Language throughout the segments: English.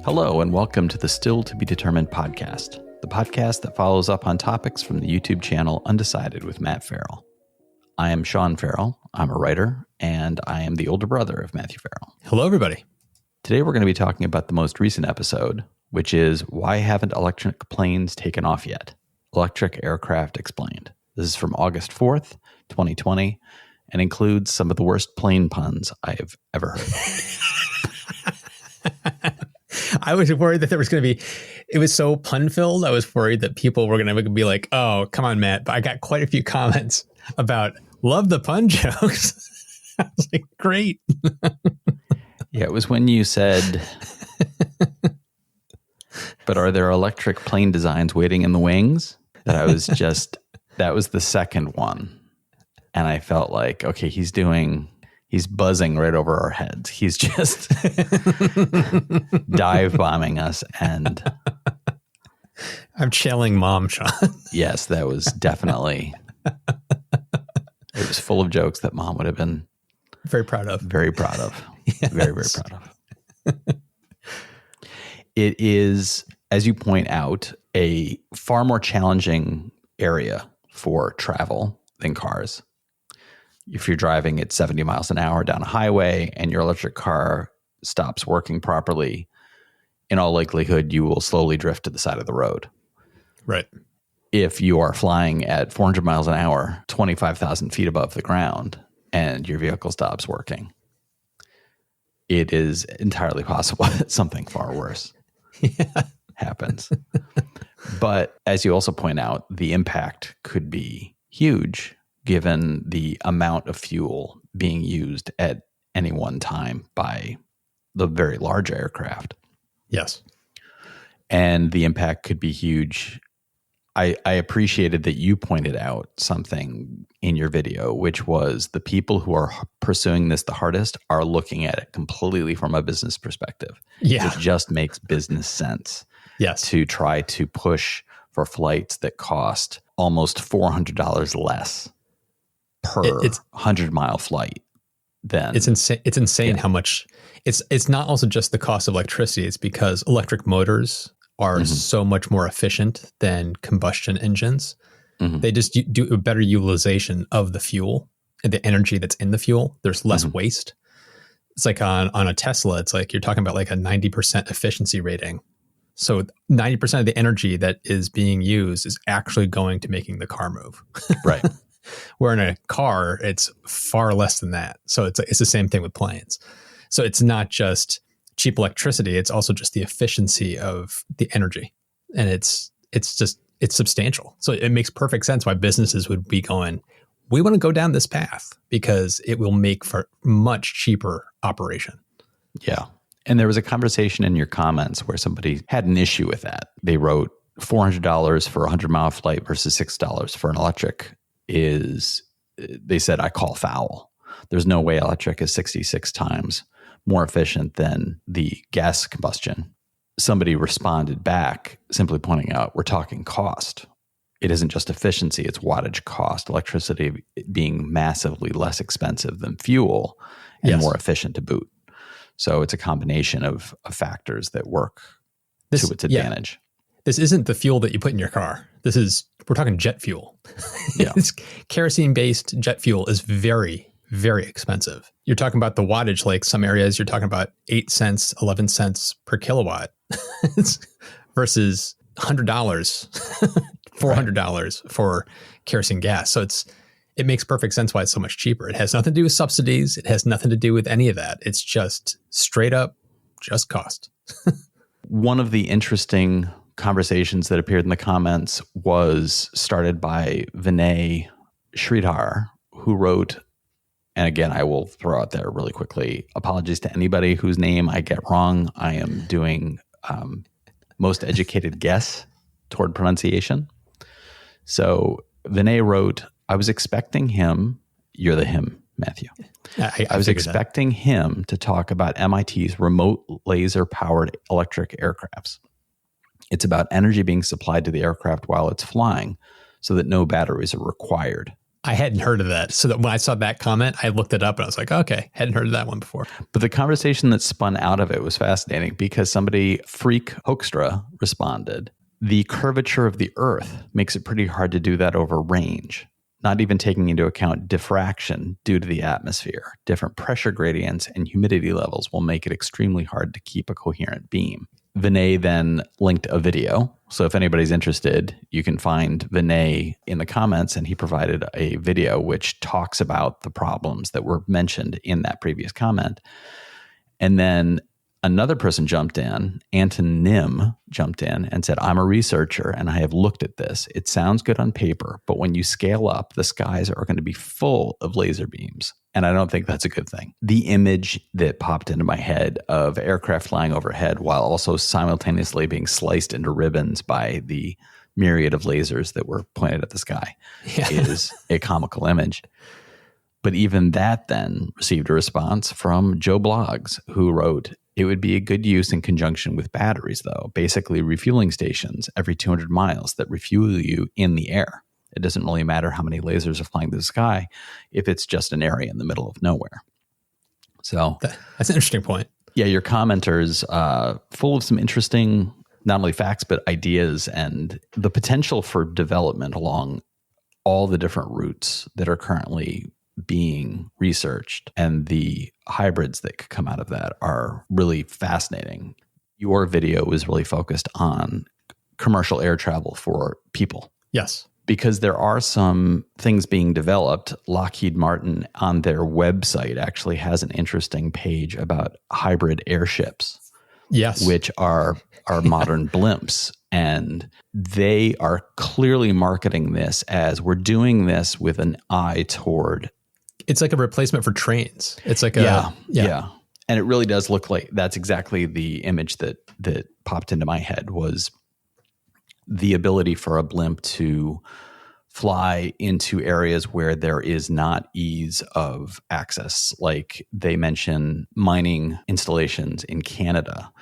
Hello, and welcome to the Still to Be Determined podcast, the podcast that follows up on topics from the YouTube channel Undecided with Matt Farrell. I am Sean Farrell. I'm a writer, and I am the older brother of Matthew Farrell. Hello, everybody. Today, we're going to be talking about the most recent episode, which is Why Haven't Electric Planes Taken Off Yet? Electric Aircraft Explained. This is from August 4th, 2020, and includes some of the worst plane puns I've ever heard. I was worried that there was going to be, it was so pun-filled, I was worried that people were going to be like, oh, come on, Matt. But I got quite a few comments about, love the pun jokes. I was like, great. Yeah, it was when you said, but are there electric plane designs waiting in the wings? That I was just, that was the second one. And I felt like, okay, he's buzzing right over our heads. He's just dive bombing us. And I'm chilling mom, Sean. Yes, that was definitely, it was full of jokes that mom would have been very proud of. Very proud of. Yes. Very, very proud of. It is, as you point out, a far more challenging area for travel than cars. If you're driving at 70 miles an hour down a highway and your electric car stops working properly, in all likelihood, you will slowly drift to the side of the road. Right. If you are flying at 400 miles an hour, 25,000 feet above the ground, and your vehicle stops working, it is entirely possible that something far worse happens. But as you also point out, the impact could be huge given the amount of fuel being used at any one time by the very large aircraft. Yes. And the impact could be huge. I appreciated that you pointed out something in your video, which was the people who are pursuing this the hardest are looking at it completely from a business perspective. Yeah. It just makes business sense. Yes. To try to push for flights that cost almost $400 less per 100-mile flight. Then it's insane. It's insane how much it's not also just the cost of electricity. It's because electric motors are so much more efficient than combustion engines. They just do a better utilization of the fuel and the energy that's in the fuel. There's less waste. It's like on a Tesla, it's like you're talking about like a 90% efficiency rating. So 90% of the energy that is being used is actually going to making the car move. Right. Where in a car, it's far less than that. So it's the same thing with planes. So it's not just cheap electricity. It's also just the efficiency of the energy. And it's substantial. So it makes perfect sense why businesses would be going, we want to go down this path because it will make for much cheaper operation. Yeah. And there was a conversation in your comments where somebody had an issue with that. They wrote $400 for a 100-mile flight versus $6 for an electric they said, I call foul. There's no way electric is 66 times more efficient than the gas combustion. Somebody responded back simply pointing out, we're talking cost. It isn't just efficiency, it's wattage cost. Electricity being massively less expensive than fuel and more efficient to boot. So it's a combination of factors that work to its advantage. This isn't the fuel that you put in your car. We're talking jet fuel. Yeah. Kerosene-based jet fuel is very, very expensive. You're talking about the wattage, like some areas you're talking about 8 cents, 11 cents per kilowatt versus $100, $400 for kerosene gas. So it makes perfect sense why it's so much cheaper. It has nothing to do with subsidies. It has nothing to do with any of that. It's just straight up just cost. One of the interesting conversations that appeared in the comments was started by Vinay Sridhar, who wrote, and again, I will throw out there really quickly, apologies to anybody whose name I get wrong. I am doing most educated guess toward pronunciation. So Vinay wrote, I was expecting him, you're the him, Matthew. I was expecting him to talk about MIT's remote laser-powered electric aircrafts. It's about energy being supplied to the aircraft while it's flying so that no batteries are required. I hadn't heard of that. So that when I saw that comment, I looked it up and I was like, okay, hadn't heard of that one before. But the conversation that spun out of it was fascinating because somebody, Freak Hoekstra, responded, the curvature of the Earth makes it pretty hard to do that over range, not even taking into account diffraction due to the atmosphere. Different pressure gradients and humidity levels will make it extremely hard to keep a coherent beam. Vinay then linked a video. So if anybody's interested, you can find Vinay in the comments, and he provided a video which talks about the problems that were mentioned in that previous comment. And then another person jumped in, Anton Nim jumped in and said, I'm a researcher and I have looked at this. It sounds good on paper, but when you scale up, the skies are going to be full of laser beams. And I don't think that's a good thing. The image that popped into my head of aircraft flying overhead while also simultaneously being sliced into ribbons by the myriad of lasers that were pointed at the sky is a comical image. But even that then received a response from Joe Bloggs, who wrote, it would be a good use in conjunction with batteries, though. Basically, refueling stations every 200 miles that refuel you in the air. It doesn't really matter how many lasers are flying through the sky if it's just an area in the middle of nowhere. So that's an interesting point. Yeah, your commenters full of some interesting, not only facts, but ideas and the potential for development along all the different routes that are currently being researched, and the hybrids that could come out of that are really fascinating. Your video was really focused on commercial air travel for people. Yes. Because there are some things being developed. Lockheed Martin on their website actually has an interesting page about hybrid airships. Yes. Which are modern blimps. And they are clearly marketing this as we're doing this with an eye toward. It's like a replacement for trains. It's like yeah. And it really does look like that's exactly the image that popped into my head, was the ability for a blimp to fly into areas where there is not ease of access. Like they mention mining installations in Canada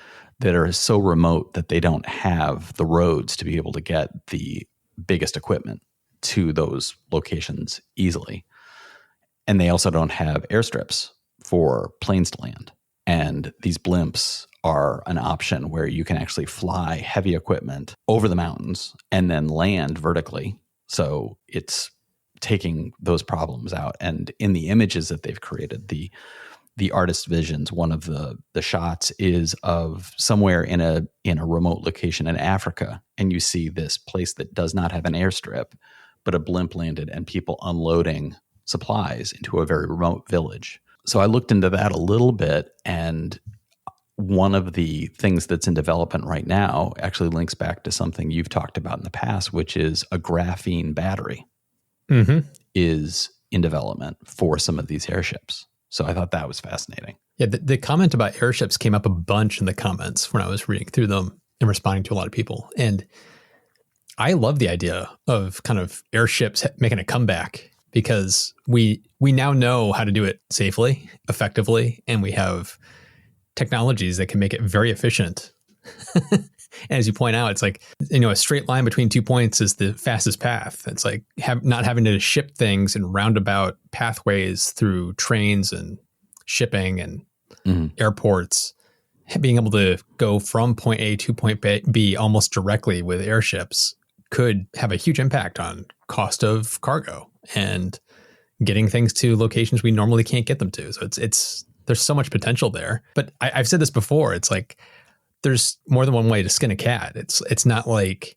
that are so remote that they don't have the roads to be able to get the biggest equipment to those locations easily. And they also don't have airstrips for planes to land. And these blimps are an option where you can actually fly heavy equipment over the mountains and then land vertically. So it's taking those problems out. And in the images that they've created, the artist's visions, one of the shots is of somewhere in a remote location in Africa. And you see this place that does not have an airstrip, but a blimp landed and people unloading supplies into a very remote village. So I looked into that a little bit, and one of the things that's in development right now actually links back to something you've talked about in the past, which is a graphene battery is in development for some of these airships. So I thought that was fascinating. Yeah, the comment about airships came up a bunch in the comments when I was reading through them and responding to a lot of people. And I love the idea of kind of airships making a comeback, because we now know how to do it safely, effectively, and we have technologies that can make it very efficient. And as you point out, it's like, a straight line between 2 points is the fastest path. It's like not having to ship things in roundabout pathways through trains and shipping and airports. Being able to go from point A to point B almost directly with airships could have a huge impact on cost of cargo and getting things to locations we normally can't get them to. So there's so much potential there. But I've said this before. It's like there's more than one way to skin a cat. It's not like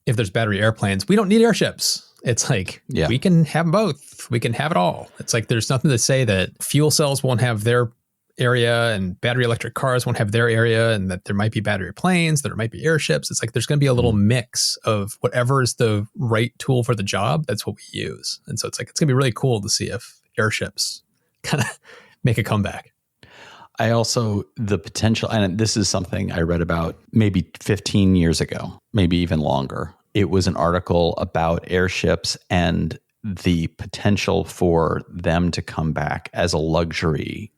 if there's battery airplanes, we don't need airships. It's like we can have both. We can have it all. It's like there's nothing to say that fuel cells won't have their area and battery electric cars won't have their area, and that there might be battery planes, there might be airships. It's like there's going to be a little mix of whatever is the right tool for the job. That's what we use. And so it's like it's going to be really cool to see if airships kind of make a comeback. I also, the potential, and this is something I read about maybe 15 years ago, maybe even longer. It was an article about airships and the potential for them to come back as a luxury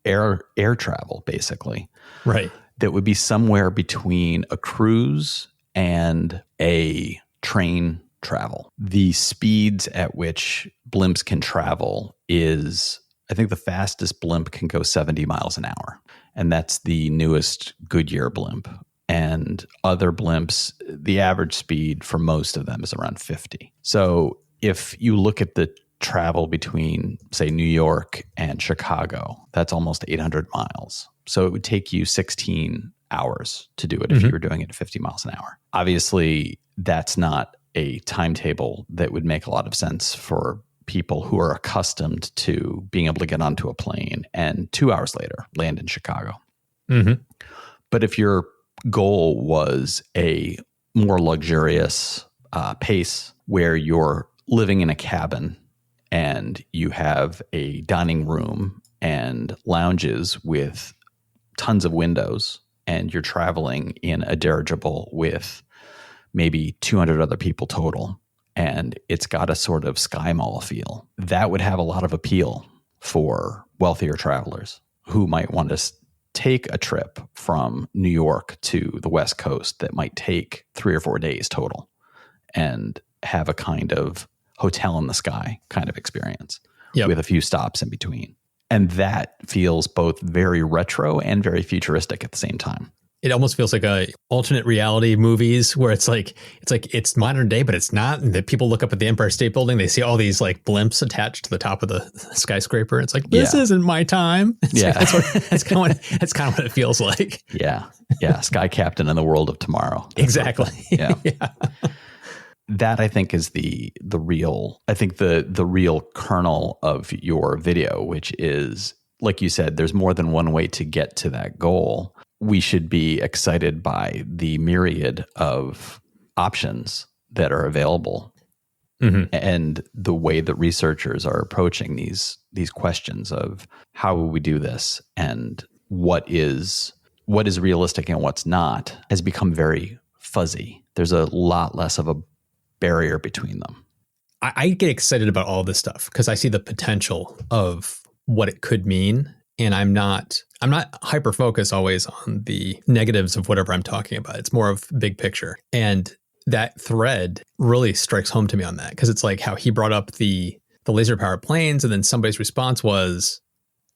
air travel, basically. Right. That would be somewhere between a cruise and a train travel. The speeds at which blimps can travel is, I think the fastest blimp can go 70 miles an hour. And that's the newest Goodyear blimp. And other blimps, the average speed for most of them is around 50. So if you look at the travel between, say, New York and Chicago, that's almost 800 miles. So it would take you 16 hours to do it if you were doing it at 50 miles an hour. Obviously, that's not a timetable that would make a lot of sense for people who are accustomed to being able to get onto a plane and 2 hours later land in Chicago. But if your goal was a more luxurious pace where you're living in a cabin and you have a dining room and lounges with tons of windows, and you're traveling in a dirigible with maybe 200 other people total, and it's got a sort of Sky Mall feel, that would have a lot of appeal for wealthier travelers who might want to take a trip from New York to the West Coast that might take 3 or 4 days total and have a kind of hotel in the sky kind of experience with a few stops in between. And that feels both very retro and very futuristic at the same time. It almost feels like a alternate reality movies where it's modern day, but it's not. And that people look up at the Empire State Building, they see all these like blimps attached to the top of the skyscraper. It's like, this isn't my time. That's kind of what it feels like. Yeah. Sky Captain in the world of tomorrow. Exactly. Yeah. That I think is the real kernel of your video, which is, like you said, there's more than one way to get to that goal. We should be excited by the myriad of options that are available and the way that researchers are approaching these questions of how will we do this and what is realistic and what's not has become very fuzzy. There's a lot less of a barrier between them. I get excited about all this stuff because I see the potential of what it could mean. And I'm not hyper focused always on the negatives of whatever I'm talking about. It's more of big picture. And that thread really strikes home to me on that, because it's like how he brought up the laser powered planes, and then somebody's response was,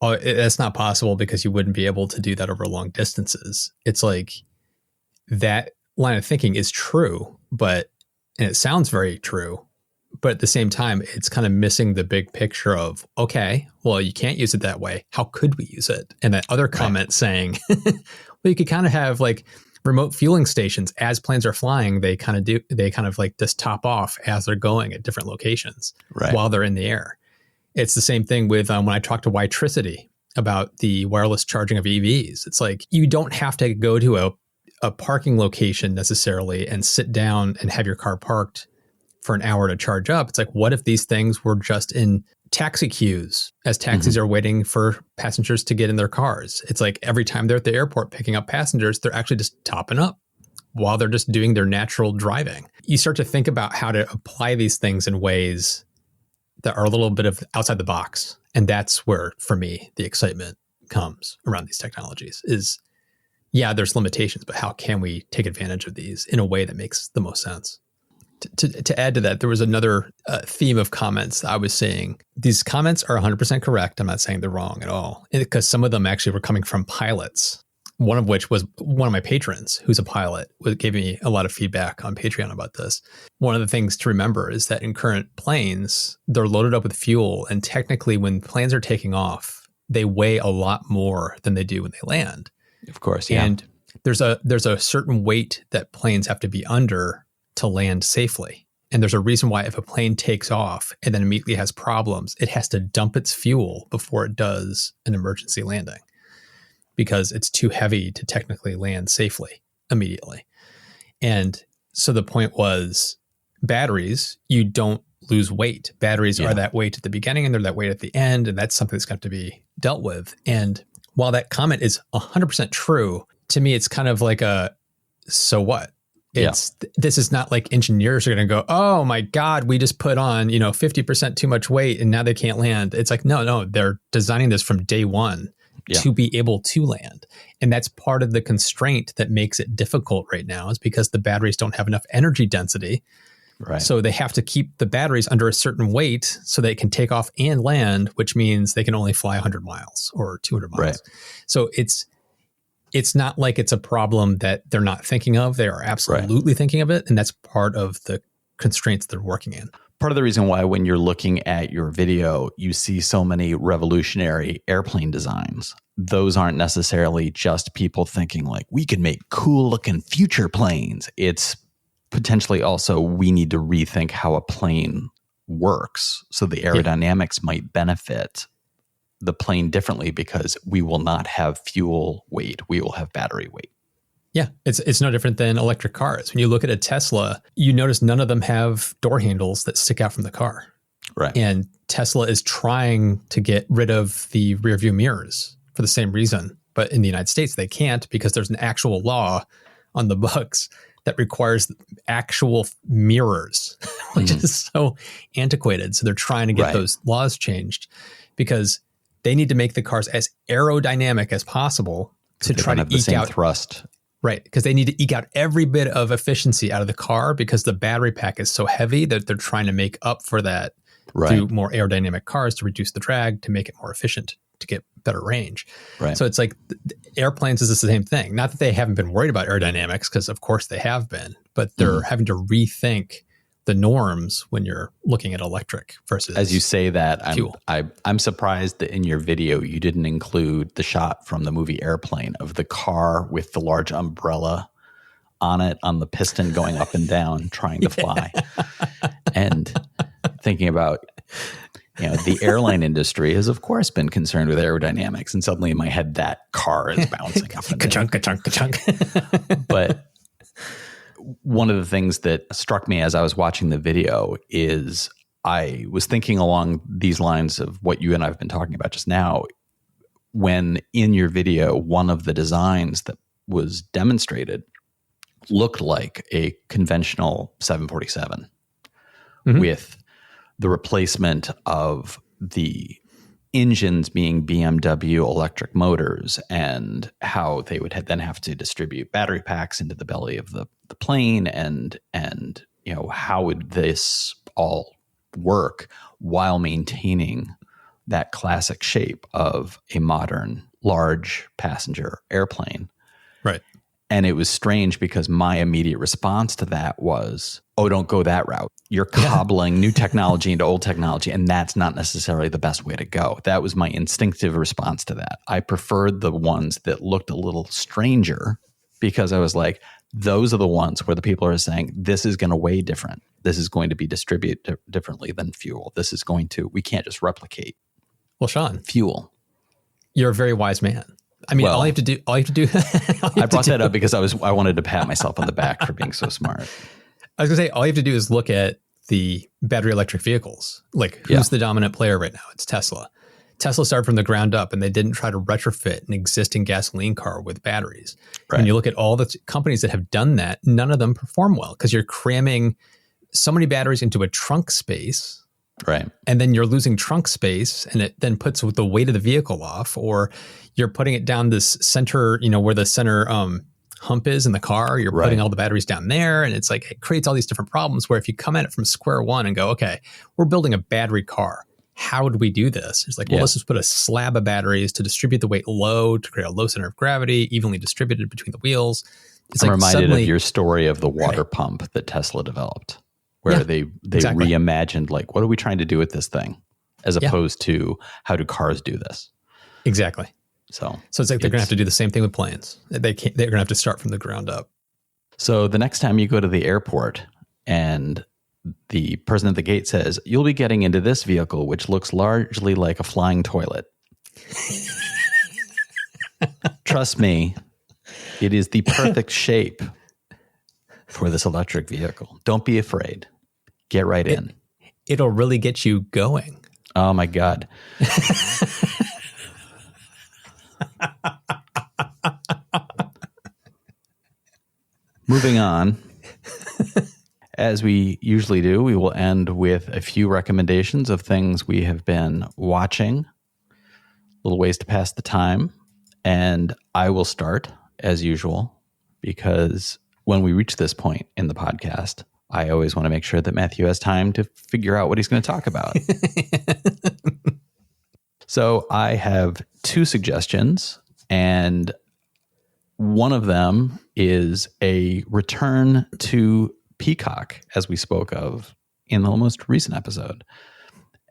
oh, that's not possible because you wouldn't be able to do that over long distances. It's like that line of thinking is true, and it sounds very true, but at the same time, it's kind of missing the big picture of, okay, well, you can't use it that way. How could we use it? And that other comment saying, well, you could kind of have like remote fueling stations as planes are flying. They kind of like just top off as they're going at different locations while they're in the air. It's the same thing with when I talk to Witricity about the wireless charging of EVs. It's like, you don't have to go to a parking location necessarily and sit down and have your car parked for an hour to charge up. It's like, what if these things were just in taxi queues as taxis are waiting for passengers to get in their cars? It's like every time they're at the airport picking up passengers, they're actually just topping up while they're just doing their natural driving. You start to think about how to apply these things in ways that are a little bit of outside the box. And that's where, for me, the excitement comes around these technologies is, yeah, there's limitations, but how can we take advantage of these in a way that makes the most sense? To add to that, there was another theme of comments I was seeing. These comments are 100% correct. I'm not saying they're wrong at all, because some of them actually were coming from pilots, one of which was one of my patrons who's a pilot, gave me a lot of feedback on Patreon about this. One of the things to remember is that in current planes, they're loaded up with fuel. And technically, when planes are taking off, they weigh a lot more than they do when they land. Of course, yeah. And there's a certain weight that planes have to be under to land safely. And there's a reason why if a plane takes off and then immediately has problems, it has to dump its fuel before it does an emergency landing, because it's too heavy to technically land safely immediately. And so the point was, batteries, you don't lose weight. Batteries are that weight at the beginning and they're that weight at the end. And that's something that's got to be dealt with. And while that comment is 100% true, to me, it's kind of like so what? This is not like engineers are going to go, oh my God, we just put on, 50% too much weight and now they can't land. It's like, no, they're designing this from day one to be able to land. And that's part of the constraint that makes it difficult right now, is because the batteries don't have enough energy density Right. So they have to keep the batteries under a certain weight so they can take off and land, which means they can only fly 100 miles or 200 miles. Right. So it's not like it's a problem that they're not thinking of. They are absolutely thinking of it. And that's part of the constraints they're working in. Part of the reason why when you're looking at your video, you see so many revolutionary airplane designs. Those aren't necessarily just people thinking like, we can make cool looking future planes. It's potentially also, we need to rethink how a plane works. So the aerodynamics might benefit the plane differently because we will not have fuel weight. We will have battery weight. Yeah, it's no different than electric cars. When you look at a Tesla, you notice none of them have door handles that stick out from the car. Right. And Tesla is trying to get rid of the rear view mirrors for the same reason. But in the United States, they can't because there's an actual law on the books that requires actual mirrors, which is so antiquated. So they're trying to get those laws changed because they need to make the cars as aerodynamic as possible to try to eke out thrust. Right, because they need to eke out every bit of efficiency out of the car because the battery pack is so heavy that they're trying to make up for that through more aerodynamic cars to reduce the drag, to make it more efficient, to get better range. Right. So it's like airplanes is the same thing. Not that they haven't been worried about aerodynamics, because of course they have been, but they're having to rethink the norms when you're looking at electric versus as you say that, fuel. I'm surprised that in your video you didn't include the shot from the movie Airplane of the car with the large umbrella on it, on the piston going up and down trying to fly. And thinking about, the airline industry has of course been concerned with aerodynamics, and suddenly in my head that car is bouncing up and down. Ka-chunk, ka-chunk, ka-chunk. But one of the things that struck me as I was watching the video is I was thinking along these lines of what you and I have been talking about just now, when in your video, one of the designs that was demonstrated looked like a conventional 747 with the replacement of the engines being BMW electric motors, and how they would then have to distribute battery packs into the belly of the plane, and how would this all work while maintaining that classic shape of a modern large passenger airplane. Right. And it was strange because my immediate response to that was, oh, don't go that route. You're cobbling new technology into old technology, and that's not necessarily the best way to go. That was my instinctive response to that. I preferred the ones that looked a little stranger because I was like, those are the ones where the people are saying, this is going to weigh different. This is going to be distributed differently than fuel. We can't just replicate. Well, Sean, fuel. You're a very wise man. I mean, all you have to do. I brought that up because I wanted to pat myself on the back for being so smart. I was going to say, all you have to do is look at the battery electric vehicles. Like, who's the dominant player right now? It's Tesla. Tesla started from the ground up, and they didn't try to retrofit an existing gasoline car with batteries. Right. When you look at all the companies that have done that, none of them perform well because you're cramming so many batteries into a trunk space. Right. And then you're losing trunk space, and it then puts the weight of the vehicle off, or you're putting it down this center, where the center hump is in the car. You're putting all the batteries down there. And it's like, it creates all these different problems where if you come at it from square one and go, okay, we're building a battery car. How do we do this? It's like, well, let's just put a slab of batteries to distribute the weight low, to create a low center of gravity, evenly distributed between the wheels. I'm reminded of your story of the water pump that Tesla developed, where they reimagined, like, what are we trying to do with this thing? As opposed to, how do cars do this? Exactly. So it's like they're going to have to do the same thing with planes. They're going to have to start from the ground up. So the next time you go to the airport and the person at the gate says, you'll be getting into this vehicle, which looks largely like a flying toilet. Trust me, it is the perfect shape for this electric vehicle. Don't be afraid. Get right in. It'll really get you going. Oh my God. Moving on. As we usually do, we will end with a few recommendations of things we have been watching, little ways to pass the time. And I will start, as usual, because when we reach this point in the podcast, I always want to make sure that Matthew has time to figure out what he's going to talk about. So I have 2 suggestions, and one of them is a return to Peacock, as we spoke of in the most recent episode.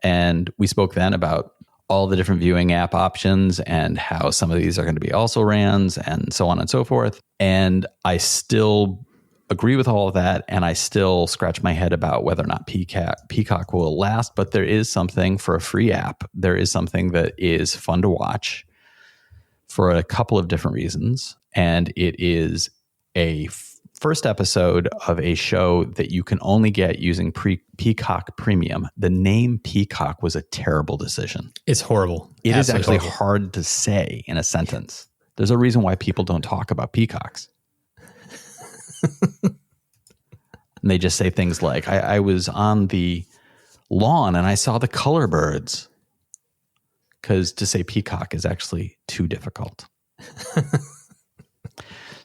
And we spoke then about all the different viewing app options and how some of these are going to be also rans and so on and so forth. And I still agree with all of that. And I still scratch my head about whether or not Peacock will last. But there is something for a free app. There is something that is fun to watch for a couple of different reasons. And it is a first episode of a show that you can only get using Peacock Premium. The name Peacock was a terrible decision. It's horrible. It is actually hard to say in a sentence. There's a reason why people don't talk about peacocks. And they just say things like, I was on the lawn and I saw the color birds. Because to say peacock is actually too difficult.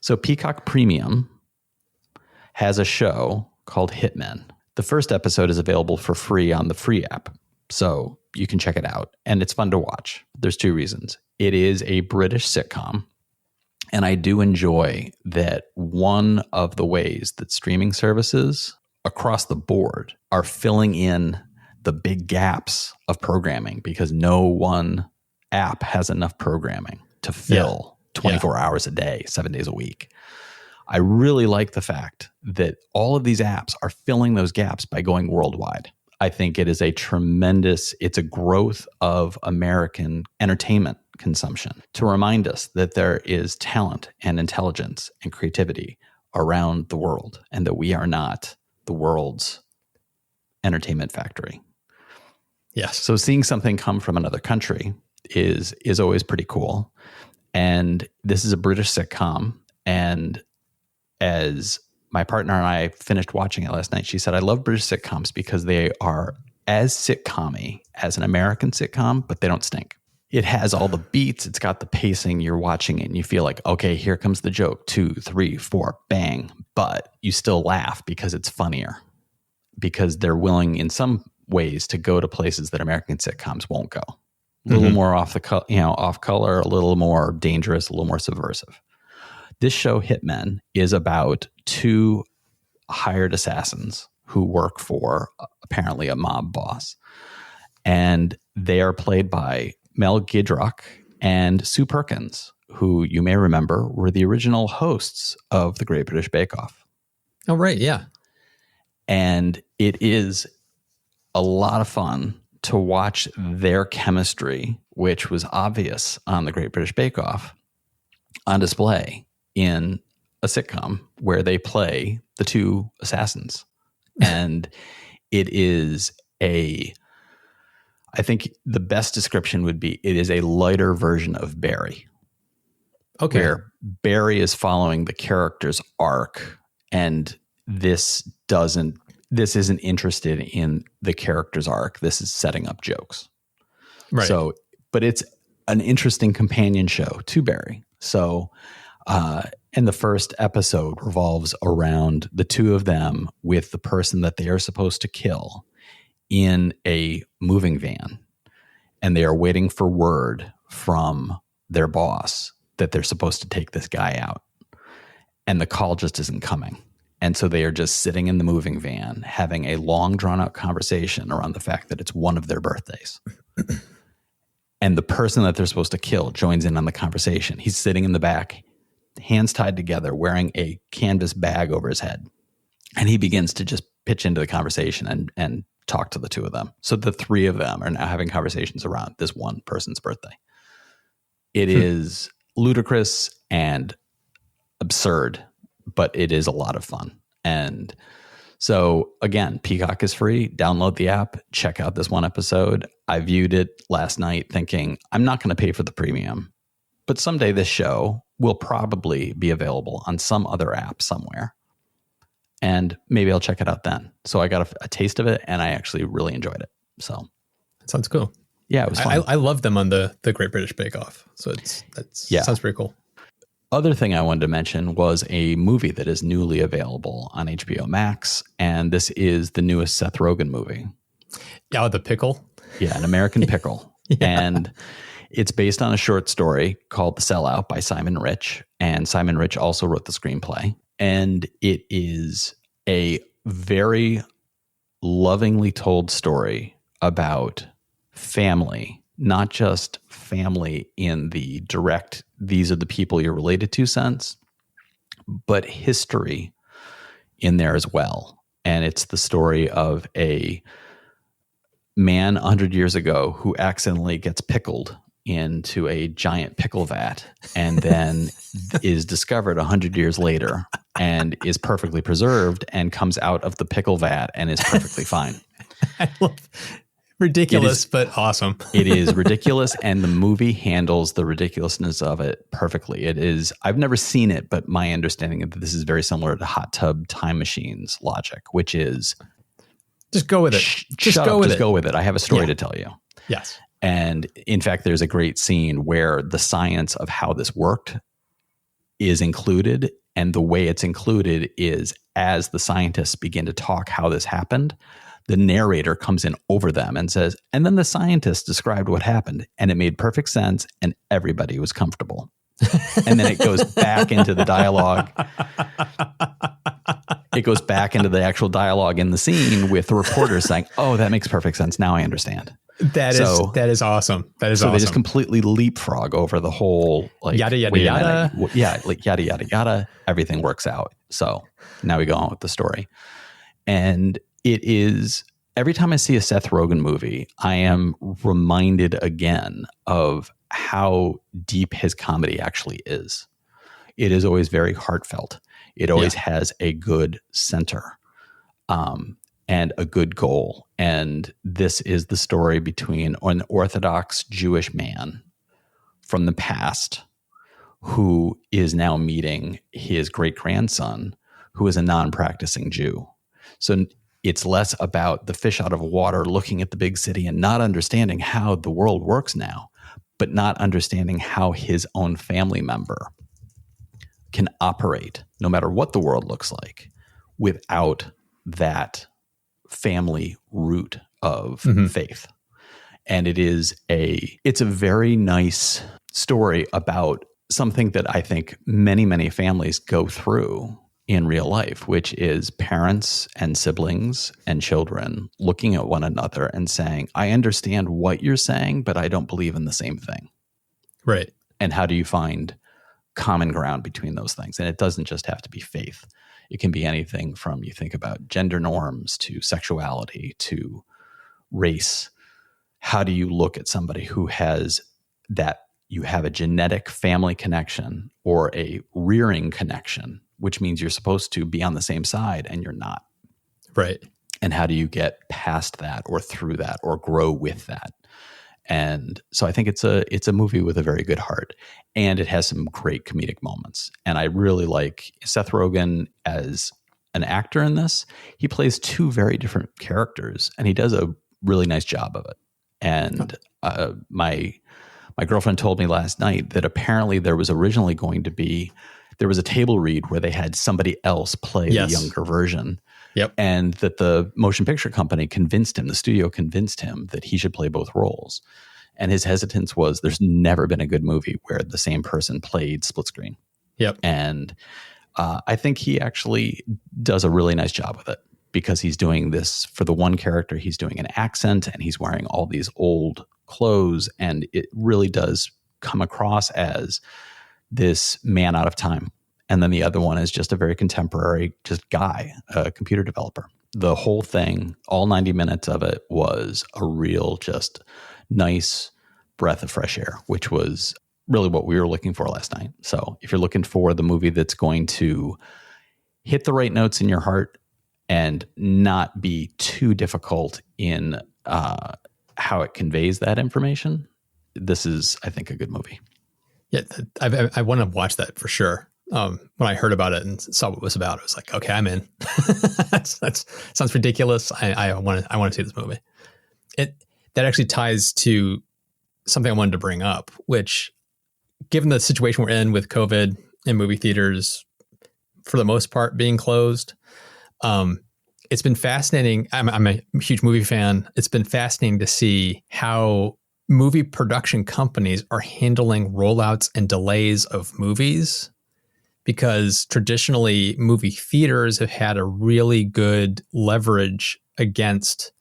So Peacock Premium has a show called Hitmen. The first episode is available for free on the free app. So you can check it out. And it's fun to watch. There's 2 reasons. It is a British sitcom. And I do enjoy that one of the ways that streaming services across the board are filling in the big gaps of programming, because no one app has enough programming to fill 24 hours a day, 7 days a week. I really like the fact that all of these apps are filling those gaps by going worldwide. I think it is it's a growth of American entertainment consumption to remind us that there is talent and intelligence and creativity around the world, and that we are not the world's entertainment factory. Yes. So seeing something come from another country is always pretty cool. And this is a British sitcom. And as my partner and I finished watching it last night, she said, I love British sitcoms because they are as sitcom-y as an American sitcom, but they don't stink. It has all the beats. It's got the pacing. You're watching it and you feel like, okay, here comes the joke. 2, 3, 4, bang. But you still laugh because it's funnier, because they're willing in some ways to go to places that American sitcoms won't go. A little more off color, a little more dangerous, a little more subversive. This show, Hitmen, is about 2 hired assassins who work for apparently a mob boss. And they are played by Mel Gidrock and Sue Perkins, who you may remember were the original hosts of The Great British Bake Off. Oh, right. Yeah. And it is a lot of fun to watch their chemistry, which was obvious on The Great British Bake Off, on display in a sitcom where they play the 2 assassins. And it is I think the best description would be, it is a lighter version of Barry. Okay. Where Barry is following the character's arc, and this isn't interested in the character's arc. This is setting up jokes. Right. So, but it's an interesting companion show to Barry. So, and the first episode revolves around the 2 of them with the person that they are supposed to kill in a moving van. And they are waiting for word from their boss that they're supposed to take this guy out. And the call just isn't coming. And so they are just sitting in the moving van having a long drawn out conversation around the fact that it's one of their birthdays. And the person that they're supposed to kill joins in on the conversation. He's sitting in the back, hands tied together, wearing a canvas bag over his head. And he begins to just pitch into the conversation and talk to the 2 of them. So the 3 of them are now having conversations around this one person's birthday. It is ludicrous and absurd, but it is a lot of fun. And so again, Peacock is free. Download the app, check out this one episode. I viewed it last night thinking, I'm not going to pay for the premium, but someday this show will probably be available on some other app somewhere. And maybe I'll check it out then. So I got a taste of it, and I actually really enjoyed it. So that sounds cool. Yeah, it was fun. I love them on the Great British Bake Off. So that sounds pretty cool. other thing I wanted to mention was a movie that is newly available on HBO Max, and this is the newest Seth Rogen movie. Yeah, the pickle. Yeah, An American Pickle. Yeah. And it's based on a short story called The Sellout by Simon Rich. And Simon Rich also wrote the screenplay. And it is a very lovingly told story about family, not just family in the direct, these are the people you're related to sense, but history in there as well. And it's the story of a man 100 years ago who accidentally gets pickled into a giant pickle vat and then is discovered 100 years later and is perfectly preserved and comes out of the pickle vat and is perfectly fine. I love ridiculous, but awesome. It is ridiculous, and the movie handles the ridiculousness of it perfectly. It is, I've never seen it, but my understanding of this is very similar to Hot Tub Time Machines logic, which is just go with it. Just go with it. I have a story to tell you. Yes. And in fact, there's a great scene where the science of how this worked is included. And the way it's included is as the scientists begin to talk how this happened, the narrator comes in over them and says, and then the scientists described what happened and it made perfect sense and everybody was comfortable. And then it goes back into the dialogue. It goes back into the actual dialogue in the scene with the reporters saying, oh, that makes perfect sense. Now I understand. That is awesome. That is awesome. So they just completely leapfrog over the whole like yada yada yada. Yeah, like yada yada yada. Everything works out. So now we go on with the story. And it is, every time I see a Seth Rogen movie, I am reminded again of how deep his comedy actually is. It is always very heartfelt. It always has a good center. And a good goal. And this is the story between an Orthodox Jewish man from the past who is now meeting his great-grandson, who is a non-practicing Jew. So it's less about the fish out of water looking at the big city and not understanding how the world works now, but not understanding how his own family member can operate, no matter what the world looks like, without that family root of faith. And it's a very nice story about something that I think many, many families go through in real life, which is parents and siblings and children looking at one another and saying, I understand what you're saying, but I don't believe in the same thing. Right. And how do you find common ground between those things? And it doesn't just have to be faith. It can be anything from, you think about gender norms to sexuality to race. How do you look at somebody who has that, you have a genetic family connection or a rearing connection, which means you're supposed to be on the same side and you're not. Right. And how do you get past that or through that or grow with that? And so I think it's a movie with a very good heart, and it has some great comedic moments. And I really like Seth Rogen as an actor in this. He plays two very different characters, and he does a really nice job of it. And my girlfriend told me last night that apparently there was originally going to be, there was a table read where they had somebody else play the younger version. Yep. And that the motion picture company convinced him, the studio convinced him that he should play both roles. And his hesitance was, there's never been a good movie where the same person played split screen. Yep. And I think he actually does a really nice job with it, because he's doing this for the one character. He's doing an accent and he's wearing all these old clothes. And it really does come across as this man out of time. And then the other one is just a very contemporary, just guy, a computer developer. The whole thing, all 90 minutes of it, was a real just nice breath of fresh air, which was really what we were looking for last night. So if you're looking for the movie that's going to hit the right notes in your heart and not be too difficult in how it conveys that information, this is, I think, a good movie. Yeah, I want to watch that for sure. When I heard about it and saw what it was about, I was like, okay, I'm in. That sounds ridiculous. I want to see this movie. That actually ties to something I wanted to bring up, which, given the situation we're in with COVID and movie theaters, for the most part, being closed. It's been fascinating. I'm a huge movie fan. It's been fascinating to see how movie production companies are handling rollouts and delays of movies, because traditionally movie theaters have had a really good leverage against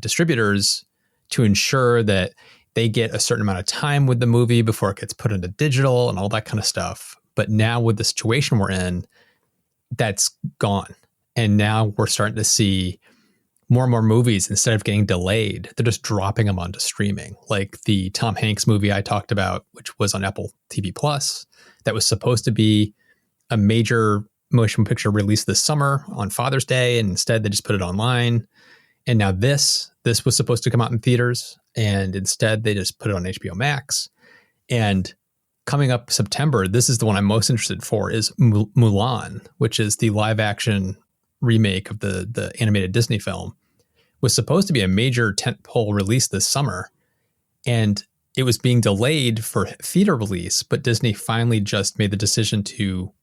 distributors to ensure that they get a certain amount of time with the movie before it gets put into digital and all that kind of stuff. But now with the situation we're in, that's gone. And now we're starting to see more and more movies, instead of getting delayed, they're just dropping them onto streaming. Like the Tom Hanks movie I talked about, which was on Apple TV Plus, that was supposed to be a major motion picture release this summer on Father's Day, and instead they just put it online. And now this was supposed to come out in theaters, and instead they just put it on HBO Max. And coming up September, this is the one I'm most interested for, is Mulan, which is the live action remake of the animated Disney film. Was supposed to be a major tentpole release this summer, and it was being delayed for theater release, but Disney finally just made the decision to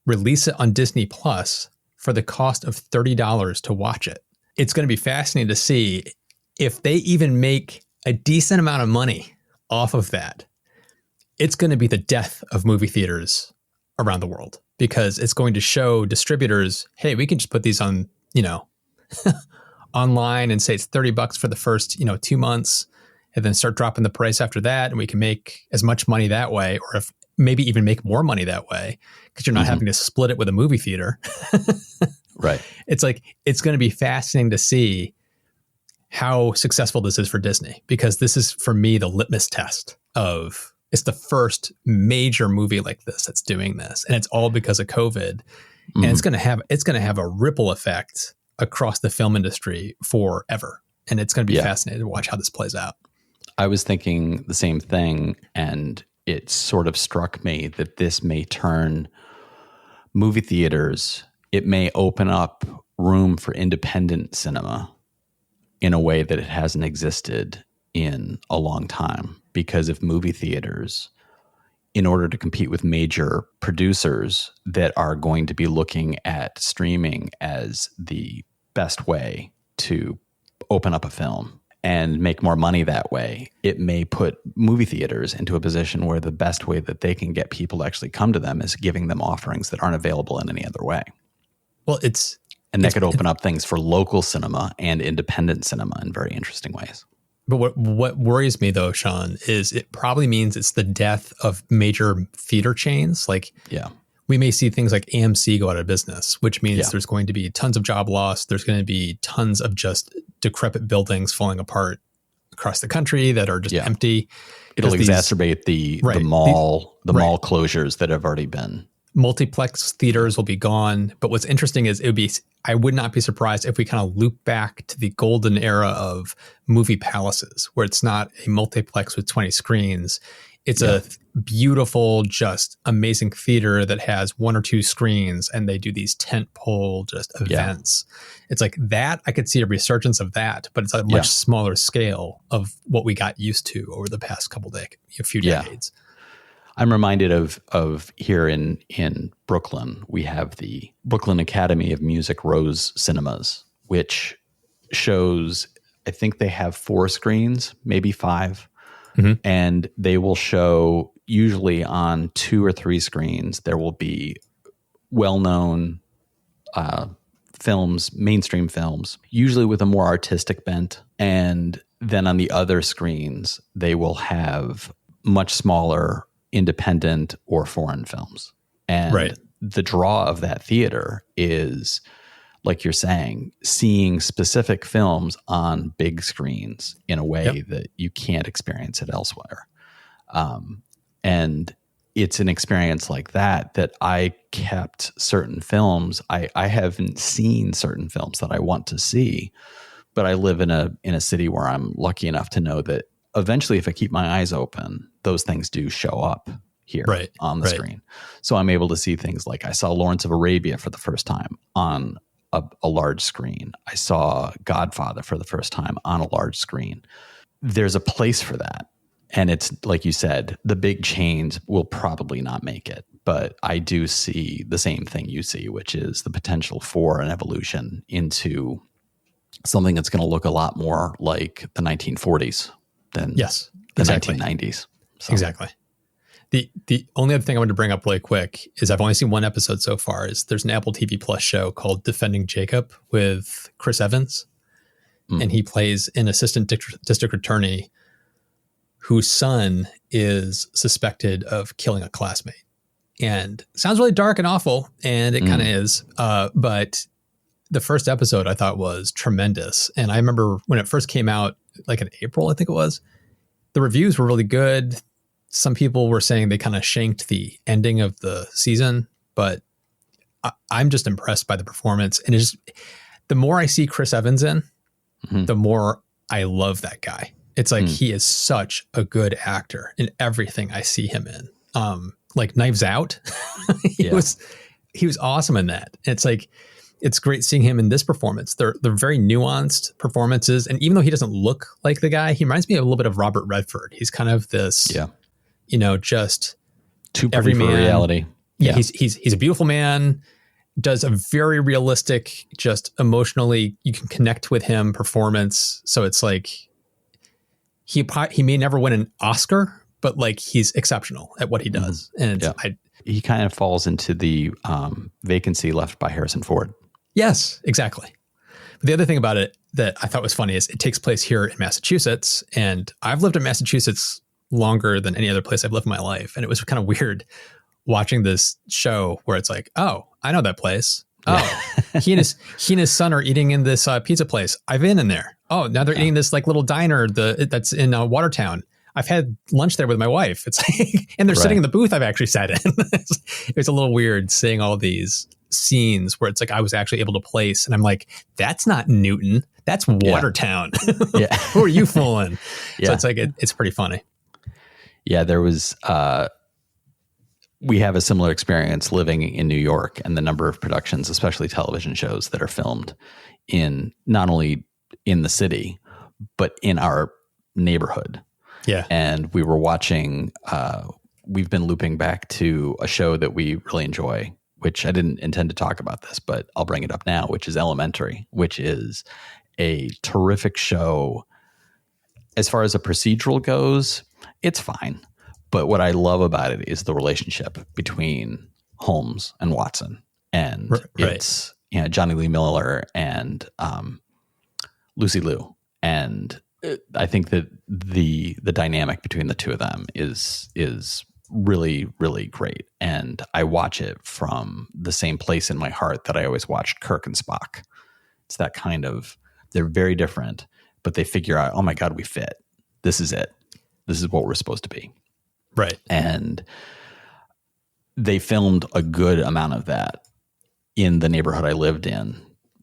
release it on Disney Plus for the cost of $30 to watch it. It's going to be fascinating to see if they even make a decent amount of money off of that. It's going to be the death of movie theaters around the world, because it's going to show distributors, hey, we can just put these on, online and say it's $30 for the first, 2 months, and then start dropping the price after that. And we can make as much money that way, or if maybe even make more money that way, because you're not having to split it with a movie theater. Right. It's like, it's going to be fascinating to see how successful this is for Disney, because this is, for me, the litmus test of, it's the first major movie like this that's doing this. And it's all because of COVID. And it's going to have a ripple effect across the film industry forever. And it's going to be fascinating to watch how this plays out. I was thinking the same thing, and it sort of struck me that this may turn movie theaters, it may open up room for independent cinema in a way that it hasn't existed in a long time. Because if movie theaters, in order to compete with major producers that are going to be looking at streaming as the best way to open up a film and make more money that way, it may put movie theaters into a position where the best way that they can get people to actually come to them is giving them offerings that aren't available in any other way. Well, that could open up things for local cinema and independent cinema in very interesting ways. But what worries me, though, Sean, is it probably means it's the death of major theater chains. Like, we may see things like AMC go out of business, which means there's going to be tons of job loss. There's going to be tons of just decrepit buildings falling apart across the country that are just empty. It'll exacerbate the mall closures that have already been. Multiplex theaters will be gone. But what's interesting is I would not be surprised if we kind of loop back to the golden era of movie palaces, where it's not a multiplex with 20 screens. It's a beautiful, just amazing theater that has 1 or 2 screens, and they do these tentpole just events. It's like that. I could see a resurgence of that, but it's a much smaller scale of what we got used to over the past few decades. I'm reminded of here in Brooklyn, we have the Brooklyn Academy of Music Rose Cinemas, which shows, I think they have 4 screens, maybe 5. And they will show, usually on 2 or 3 screens, there will be well-known films, mainstream films, usually with a more artistic bent. And then on the other screens, they will have much smaller independent or foreign films. And the draw of that theater is, like you're saying, seeing specific films on big screens in a way that you can't experience it elsewhere. And it's an experience like that I kept certain films. I haven't seen certain films that I want to see, but I live in a city where I'm lucky enough to know that eventually, if I keep my eyes open, those things do show up here on the screen. So I'm able to see things like, I saw Lawrence of Arabia for the first time on a large screen. I saw Godfather for the first time on a large screen. There's a place for that. And it's like you said, the big chains will probably not make it, but I do see the same thing you see, which is the potential for an evolution into something that's going to look a lot more like the 1940s than the 1990s. So. Exactly. The only other thing I wanted to bring up really quick is I've only seen one episode so far. Is there's an Apple TV Plus show called Defending Jacob with Chris Evans, and he plays an assistant district attorney whose son is suspected of killing a classmate. And it sounds really dark and awful, and it kind of is. But the first episode I thought was tremendous. And I remember when it first came out, like in April, I think it was, the reviews were really good. Some people were saying they kind of shanked the ending of the season, but I'm just impressed by the performance. And it's just, the more I see Chris Evans in, the more I love that guy. It's like he is such a good actor in everything I see him in. Like Knives Out, he was awesome in that. It's like, it's great seeing him in this performance. They're very nuanced performances, and even though he doesn't look like the guy, he reminds me a little bit of Robert Redford. He's kind of this, just too pretty for reality. Yeah, he's a beautiful man. Does a very realistic, just emotionally, you can connect with him performance. So it's like he may never win an Oscar, but like he's exceptional at what he does. And he kind of falls into the vacancy left by Harrison Ford. Yes, exactly. But the other thing about it that I thought was funny is it takes place here in Massachusetts, and I've lived in Massachusetts longer than any other place I've lived in my life. And it was kind of weird watching this show where it's like, oh, I know that place. Oh, he and his son are eating in this pizza place. I've been in there. Oh, now they're eating this like little diner that's in Watertown. I've had lunch there with my wife. It's like, and they're sitting in the booth I've actually sat in. It's a little weird seeing all these scenes where it's like I was actually able to place, and I'm like, that's not Newton, that's Watertown. Who are you fooling? So it's like it's pretty funny. Yeah, there was we have a similar experience living in New York, and the number of productions, especially television shows, that are filmed in not only in the city but in our neighborhood. Yeah. And we were watching, we've been looping back to a show that we really enjoy, which I didn't intend to talk about this, but I'll bring it up now, which is Elementary, which is a terrific show. As far as a procedural goes, it's fine. But what I love about it is the relationship between Holmes and Watson. And it's Johnny Lee Miller and Lucy Liu. And I think that the dynamic between the two of them is really, really great. And I watch it from the same place in my heart that I always watched Kirk and Spock. It's that kind of, they're very different, but they figure out, oh my God, we fit. This is it. This is what we're supposed to be. Right. And they filmed a good amount of that in the neighborhood I lived in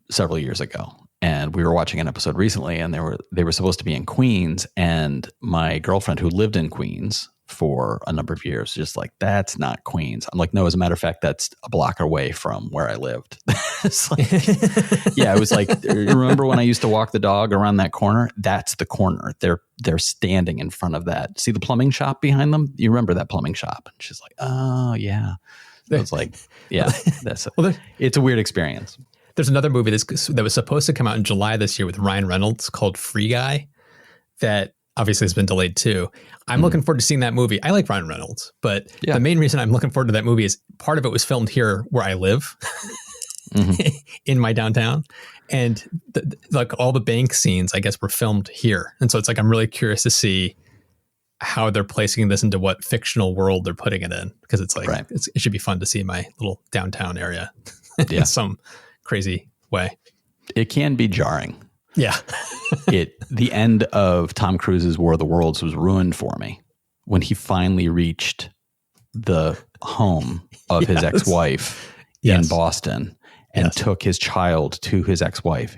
several years ago. And we were watching an episode recently, and they were supposed to be in Queens, and my girlfriend, who lived in Queens for a number of years, was just like, that's not Queens. I'm like, no, as a matter of fact, that's a block away from where I lived. It's like, it was like, remember when I used to walk the dog around that corner? That's the corner. They're standing in front of that. See the plumbing shop behind them? You remember that plumbing shop? And she's like, oh yeah. So I was like, yeah, it's a weird experience. There's another movie that was supposed to come out in July this year with Ryan Reynolds called Free Guy that obviously has been delayed too. I'm looking forward to seeing that movie. I like Ryan Reynolds, but the main reason I'm looking forward to that movie is part of it was filmed here where I live in my downtown. And like all the bank scenes, I guess, were filmed here. And so it's like, I'm really curious to see how they're placing this into what fictional world they're putting it in. Because it's like, it should be fun to see my little downtown area in some crazy way. It can be jarring. Yeah. The end of Tom Cruise's War of the Worlds was ruined for me when he finally reached the home of his ex-wife in Boston and took his child to his ex-wife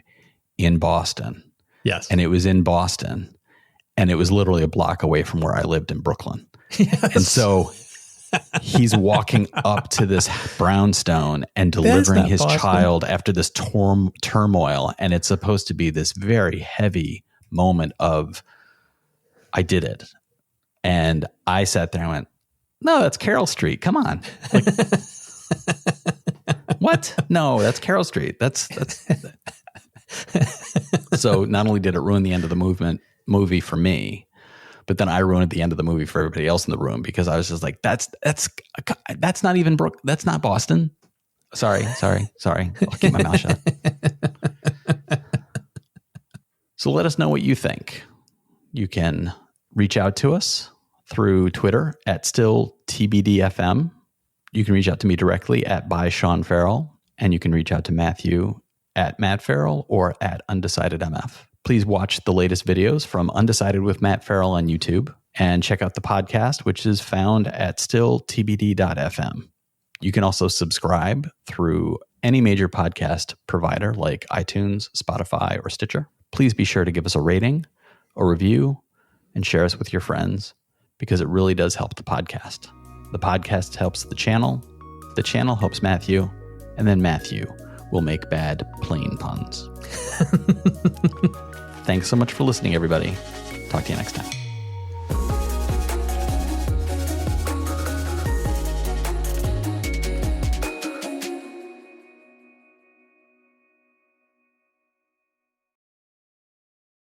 in Boston. Yes. And it was in Boston, and it was literally a block away from where I lived in Brooklyn. Yes. And so he's walking up to this brownstone and delivering his child after this turmoil. And it's supposed to be this very heavy moment of, I did it. And I sat there and went, No, that's Carroll Street. Come on. Like, what? No, that's Carroll Street. That's. So not only did it ruin the end of the movie for me, but then I ruined the end of the movie for everybody else in the room because I was just like, that's not even that's not Boston. Sorry. I'll keep my mouth shut. So let us know what you think. You can reach out to us through Twitter at StillTBDFM. You can reach out to me directly at by Sean Farrell, and you can reach out to Matthew at Matt Farrell or at UndecidedMF. Please watch the latest videos from Undecided with Matt Farrell on YouTube and check out the podcast, which is found at stilltbd.fm. You can also subscribe through any major podcast provider like iTunes, Spotify, or Stitcher. Please be sure to give us a rating, a review, and share us with your friends because it really does help the podcast. The podcast helps the channel helps Matthew, and then Matthew will make bad plain puns. Thanks so much for listening, everybody. Talk to you next time.